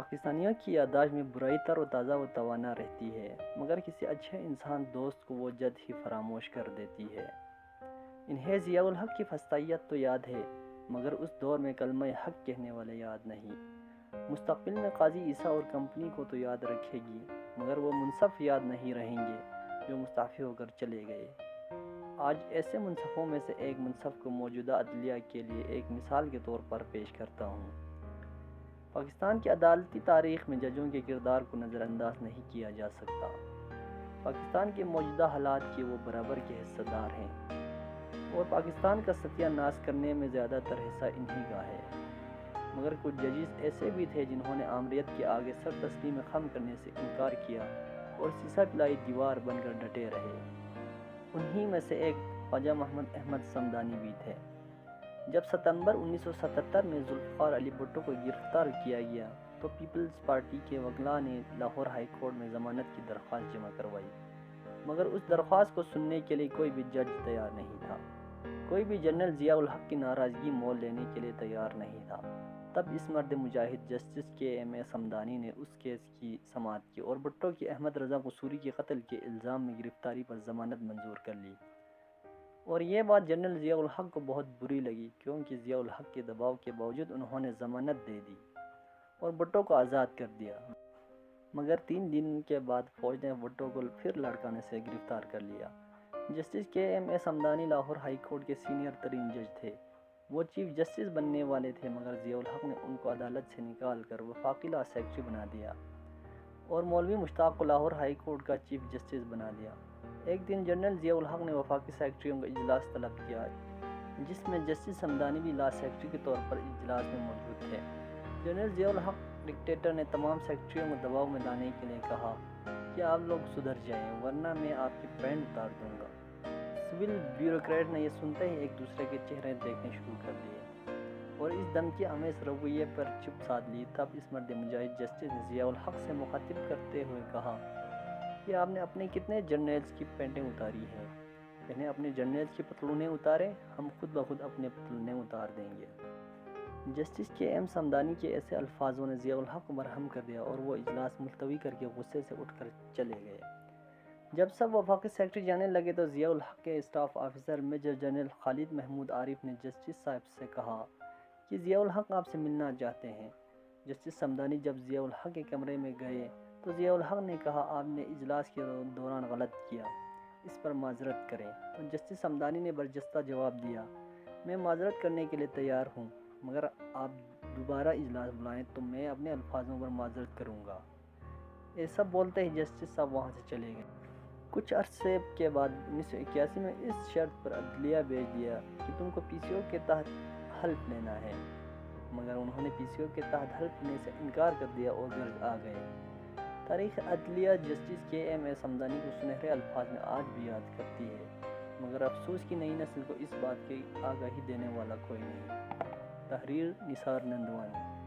پاکستانیوں کی یادداشت میں برائی تر و تازہ و توانا رہتی ہے، مگر کسی اچھے انسان دوست کو وہ جد ہی فراموش کر دیتی ہے۔ انہیں ضیاء الحق کی فسطائیت تو یاد ہے، مگر اس دور میں کلمہ حق کہنے والے یاد نہیں۔ مستقبل میں قاضی عیسیٰ اور کمپنی کو تو یاد رکھے گی، مگر وہ منصف یاد نہیں رہیں گے جو مستعفی ہو کر چلے گئے۔ آج ایسے منصفوں میں سے ایک منصف کو موجودہ عدلیہ کے لیے ایک مثال کے طور پر پیش کرتا ہوں۔ پاکستان کی عدالتی تاریخ میں ججوں کے کردار کو نظر انداز نہیں کیا جا سکتا۔ پاکستان کے موجودہ حالات کے وہ برابر کے حصہ دار ہیں، اور پاکستان کا ستیہ ناز کرنے میں زیادہ تر حصہ انہی کا ہے۔ مگر کچھ ججز ایسے بھی تھے جنہوں نے آمریت کے آگے سر تسلیم خم کرنے سے انکار کیا اور سیسا پلائی دیوار بن کر ڈٹے رہے۔ انہی میں سے ایک خواجہ محمد احمد صمدانی بھی تھے۔ جب ستمبر 1977 میں ذوالفقار علی بھٹو کو گرفتار کیا گیا تو پیپلز پارٹی کے وکلاء نے لاہور ہائی کورٹ میں ضمانت کی درخواست جمع کروائی، مگر اس درخواست کو سننے کے لیے کوئی بھی جج تیار نہیں تھا۔ کوئی بھی جنرل ضیاء الحق کی ناراضگی مول لینے کے لیے تیار نہیں تھا۔ تب اس مرد مجاہد جسٹس کے صمدانی نے اس کیس کی سماعت کی اور بھٹو کی احمد رضا قصوری کے قتل کے الزام میں گرفتاری پر ضمانت منظور کر لی۔ اور یہ بات جنرل ضیاء الحق کو بہت بری لگی، کیونکہ ضیاء الحق کے دباؤ کے باوجود انہوں نے ضمانت دے دی اور بھٹو کو آزاد کر دیا۔ مگر 3 دن کے بعد فوج نے بھٹو کو پھر لاڑکانے سے گرفتار کر لیا۔ جسٹس کے صمدانی لاہور ہائی کورٹ کے سینئر ترین جج تھے۔ وہ چیف جسٹس بننے والے تھے، مگر ضیاء الحق نے ان کو عدالت سے نکال کر وفاقی لا سیکرٹری بنا دیا اور مولوی مشتاق کو لاہور ہائی کورٹ کا چیف جسٹس بنا دیا۔ ایک دن جنرل ضیاء الحق نے وفاقی سیکرٹریوں کا اجلاس طلب کیا، جس میں جسٹس صمدانی بھی لا سیکرٹری کے طور پر اجلاس میں موجود تھے۔ جنرل ضیاء الحق ڈکٹیٹر نے تمام سیکرٹریوں کو دباؤ میں لانے کے لیے کہا کہ آپ لوگ سدھر جائیں ورنہ میں آپ کی پینٹ اتار دوں گا۔ سول بیوروکریٹ نے یہ سنتے ہی ایک دوسرے کے چہرے دیکھنے شروع کر دیے اور اس دھمکی آمیز رویے پر چپ سادھ لی۔ تب اس مرد مجاہد جسٹس نے ضیاء الحق سے مخاطب کرتے ہوئے کہا کہ آپ نے اپنے کتنے جرنیلز کی پینٹیں اتاری ہیں؟ انہیں اپنے جرنیلز کی پتلونیں اتاریں، ہم خود بخود اپنے پتلونیں اتار دیں گے۔ جسٹس کے صمدانی کے ایسے الفاظوں نے ضیاء الحق کو مرہم کر دیا اور وہ اجلاس ملتوی کر کے غصے سے اٹھ کر چلے گئے۔ جب سب وفاقی سیکرٹری جانے لگے تو ضیاء الحق کے اسٹاف آفیسر میجر جنرل خالد محمود عارف نے جسٹس صاحب سے کہا کہ ضیاء الحق آپ سے ملنا چاہتے ہیں۔ جسٹس صمدانی جب ضیاء الحق کے کمرے میں گئے تو ضیاء الحق نے کہا آپ نے اجلاس کے دوران غلط کیا، اس پر معذرت کریں۔ تو جسٹس صمدانی نے برجستہ جواب دیا، میں معذرت کرنے کے لیے تیار ہوں، مگر آپ دوبارہ اجلاس بلائیں تو میں اپنے الفاظوں پر معذرت کروں گا۔ ایسا بولتے ہی جسٹس صاحب وہاں سے چلے گئے۔ کچھ عرصے کے بعد 1981 میں اس شرط پر عدلیہ بھیج دیا کہ تم کو پی سی او کے تحت حلف لینا ہے، مگر انہوں نے پی سی او کے تحت حلف لینے سے انکار کر دیا اور گھر آ گئے۔ تاریخ عدلیہ جسٹس کے صمدانی کو سنہرے الفاظ میں آج بھی یاد کرتی ہے، مگر افسوس کی نئی نسل کو اس بات کی آگاہی دینے والا کوئی نہیں۔ تحریر نثار نندوانی۔